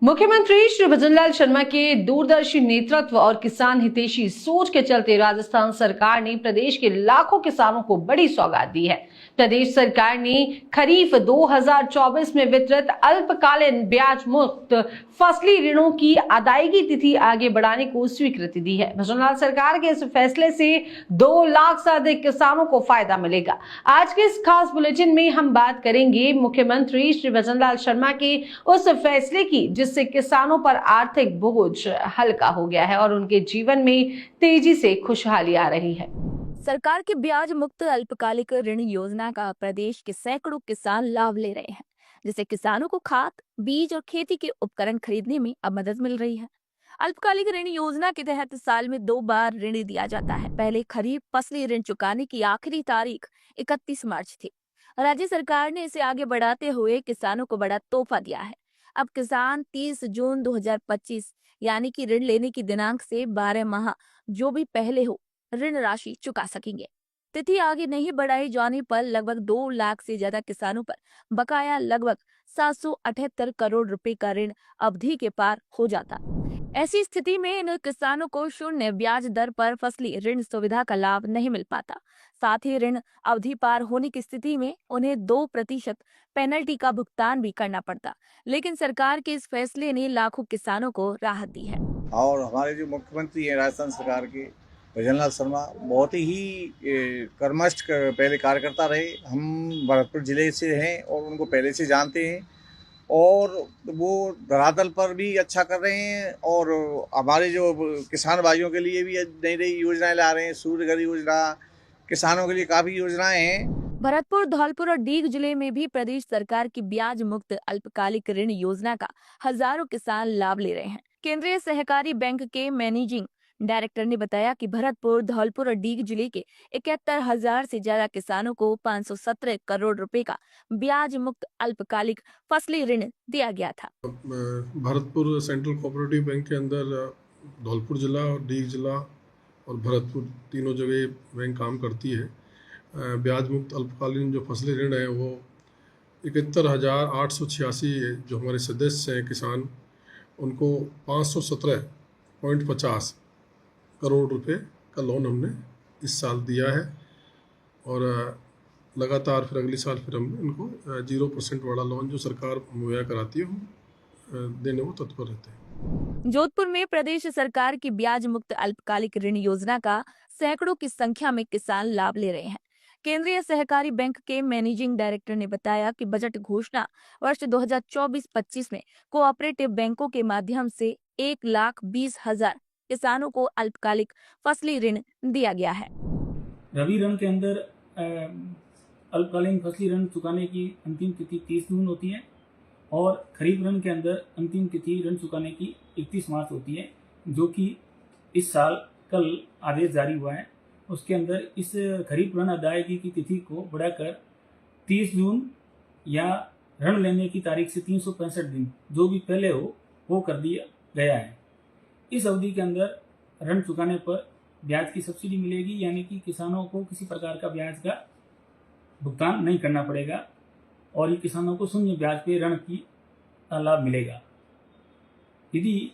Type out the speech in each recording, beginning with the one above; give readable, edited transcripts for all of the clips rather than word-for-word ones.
मुख्यमंत्री श्री भजनलाल शर्मा के दूरदर्शी नेतृत्व और किसान हितैषी सोच के चलते राजस्थान सरकार ने प्रदेश के लाखों किसानों को बड़ी सौगात दी है। प्रदेश सरकार ने खरीफ 2024 में वितरित अल्पकालीन ब्याज मुक्त फसली ऋणों की अदायगी तिथि आगे बढ़ाने को स्वीकृति दी है। भजनलाल सरकार के इस फैसले से 2 लाख से अधिक किसानों को फायदा मिलेगा। आज के इस खास बुलेटिन में हम बात करेंगे मुख्यमंत्री श्री भजनलाल शर्मा के उस फैसले की जिससे किसानों पर आर्थिक बोझ हल्का हो गया है और उनके जीवन में तेजी से खुशहाली आ रही है। सरकार की ब्याज मुक्त अल्पकालिक ऋण योजना का प्रदेश के सैकड़ों किसान लाभ ले रहे हैं, जिससे किसानों को खाद, बीज और खेती के उपकरण खरीदने में अब मदद मिल रही है। अल्पकालिक ऋण योजना के तहत साल में 2 बार ऋण दिया जाता है। पहले खरीफ फसली ऋण चुकाने की आखिरी तारीख 31 मार्च थी। राज्य सरकार ने इसे आगे बढ़ाते हुए किसानों को बड़ा तोहफा दिया है। अब किसान 30 जून 2025 यानी कि ऋण लेने की दिनांक से 12 माह जो भी पहले हो ऋण राशि चुका सकेंगे। तिथि आगे नहीं बढ़ाई जाने पर लगभग 2 लाख से ज्यादा किसानों पर बकाया लगभग 778 करोड़ रुपए का ऋण अवधि के पार हो जाता। ऐसी स्थिति में इन किसानों को शून्य ब्याज दर पर फसली ऋण सुविधा का लाभ नहीं मिल पाता। साथ ही ऋण अवधि पार होने की स्थिति में उन्हें 2% पेनल्टी का भुगतान भी करना पड़ता। लेकिन सरकार के इस फैसले ने लाखों किसानों को राहत दी है। और हमारे जो मुख्यमंत्री हैं राजस्थान सरकार के भजनलाल शर्मा बहुत ही कर्मठ पहले कार्यकर्ता रहे। हम भरतपुर जिले से हैं और उनको पहले से जानते हैं और वो धरातल पर भी अच्छा कर रहे हैं और हमारे जो किसान भाइयों के लिए भी नई नई योजनाएं ला रहे हैं। सूर्य घर योजना, किसानों के लिए काफ़ी योजनाएं हैं। भरतपुर, धौलपुर और डीग जिले में भी प्रदेश सरकार की ब्याज मुक्त अल्पकालिक ऋण योजना का हजारों किसान लाभ ले रहे हैं। केंद्रीय सहकारी बैंक के मैनेजिंग डायरेक्टर ने बताया कि भरतपुर, धौलपुर और डीग जिले के 71,000 से ज्यादा किसानों को 517 करोड़ रुपए का ब्याज मुक्त अल्पकालिक फसली ऋण दिया गया था। भरतपुर सेंट्रल कोऑपरेटिव बैंक के अंदर धौलपुर जिला और डीग जिला और भरतपुर तीनों जगह बैंक काम करती है। ब्याज मुक्त अल्पकालीन जो फसली ऋण है वो 71,886 जो हमारे सदस्य हैं किसान, उनको 517.50 करोड़ रुपए का लोन हमने इस साल दिया है और लगातार फिर अगले साल फिर हम इनको 0% वाला लोन जो सरकार मुहैया कराती है हम देने को तत्पर रहते हैं। जोधपुर में प्रदेश सरकार की ब्याज मुक्त अल्पकालिक ऋण योजना का सैकड़ों की संख्या में किसान लाभ ले रहे हैं। केंद्रीय सहकारी बैंक के मैनेजिंग डायरेक्टर ने बताया कि बजट घोषणा वर्ष 2024-25 में कोऑपरेटिव बैंकों के माध्यम से 1,20,000 किसानों को अल्पकालिक फसली ऋण दिया गया है। रबी ऋण के अंदर अल्पकालीन फसली ऋण चुकाने की अंतिम तिथि 30 जून होती है और खरीफ ऋण के अंदर अंतिम तिथि ऋण चुकाने की 31 मार्च होती है, जो कि इस साल कल आदेश जारी हुआ है। उसके अंदर इस खरीफ ऋण अदायगी की तिथि को बढ़ाकर 30 जून या ऋण लेने की तारीख से 365 दिन जो भी पहले हो वो कर दिया गया है। इस अवधि के अंदर ऋण चुकाने पर ब्याज की सब्सिडी मिलेगी, यानी कि किसानों को किसी प्रकार का ब्याज का भुगतान नहीं करना पड़ेगा और ये किसानों को शून्य ब्याज पे ऋण की लाभ मिलेगा। यदि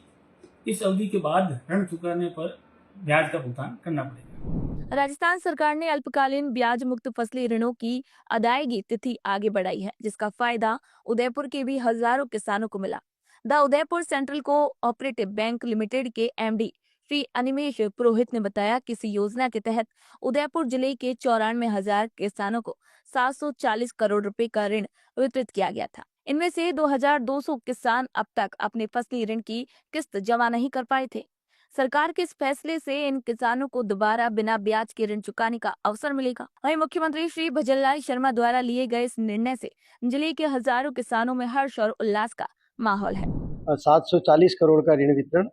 इस अवधि के बाद ऋण चुकाने पर ब्याज का भुगतान करना पड़ेगा। राजस्थान सरकार ने अल्पकालीन ब्याज मुक्त फसली ऋणों की अदायगी तिथि आगे बढ़ाई है, जिसका फायदा उदयपुर के भी हजारों किसानों को मिला। The Udaipur central cooperative bank limited के एमडी श्री अनिमेश पुरोहित ने बताया कि इस योजना के तहत उदयपुर जिले के 94,000 किसानों को 740 करोड़ रुपए का ऋण वितरित किया गया था। इनमें से 2,200 किसान अब तक अपने फसली ऋण की किस्त जमा नहीं कर पाए थे। सरकार के इस फैसले से इन किसानों को दोबारा बिना ब्याज के ऋण चुकाने का अवसर मिलेगा। वहीं मुख्यमंत्री श्री भजनलाल शर्मा द्वारा लिए गए इस निर्णय से जिले के हजारों किसानों में हर्ष और उल्लास का माहौल है। 740 करोड़ का ऋण वितरण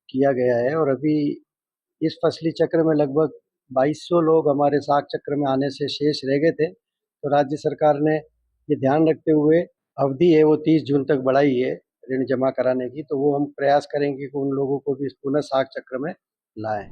किया गया है और अभी इस फसली चक्र में लगभग 2200 लोग हमारे साग चक्र में आने से शेष रह गए थे। तो राज्य सरकार ने ये ध्यान रखते हुए अवधि है वो 30 जून तक बढ़ाई है ऋण जमा कराने की। तो वो हम प्रयास करेंगे कि उन लोगों को भी पुनः साग चक्र में लाएं।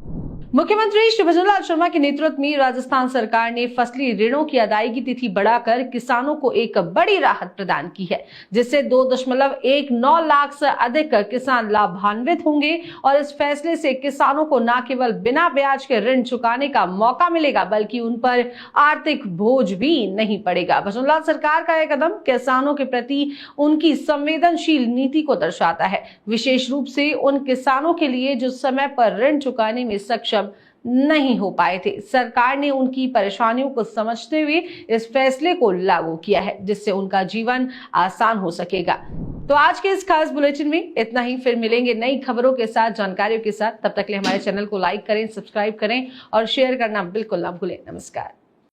मुख्यमंत्री श्री भजनलाल शर्मा के नेतृत्व में राजस्थान सरकार ने फसली ऋणों की अदायगी तिथि बढ़ाकर किसानों को एक बड़ी राहत प्रदान की है, जिससे 2.19 लाख से अधिक किसान लाभान्वित होंगे और इस फैसले से किसानों को न केवल बिना ब्याज के ऋण चुकाने का मौका मिलेगा, बल्कि उन पर आर्थिक बोझ भी नहीं पड़ेगा। भजनलाल सरकार का यह कदम किसानों के प्रति उनकी संवेदनशील नीति को दर्शाता है, विशेष रूप से उन किसानों के लिए जो समय पर ऋण चुकाने में सक्षम नहीं हो पाए थे। सरकार ने उनकी परेशानियों को समझते हुए इस फैसले को लागू किया है, जिससे उनका जीवन आसान हो सकेगा। तो आज के इस खास बुलेटिन में इतना ही। फिर मिलेंगे नई खबरों के साथ, जानकारियों के साथ। तब तक के लिए हमारे चैनल को लाइक करें, सब्सक्राइब करें और शेयर करना बिल्कुल ना भूलें। नमस्कार।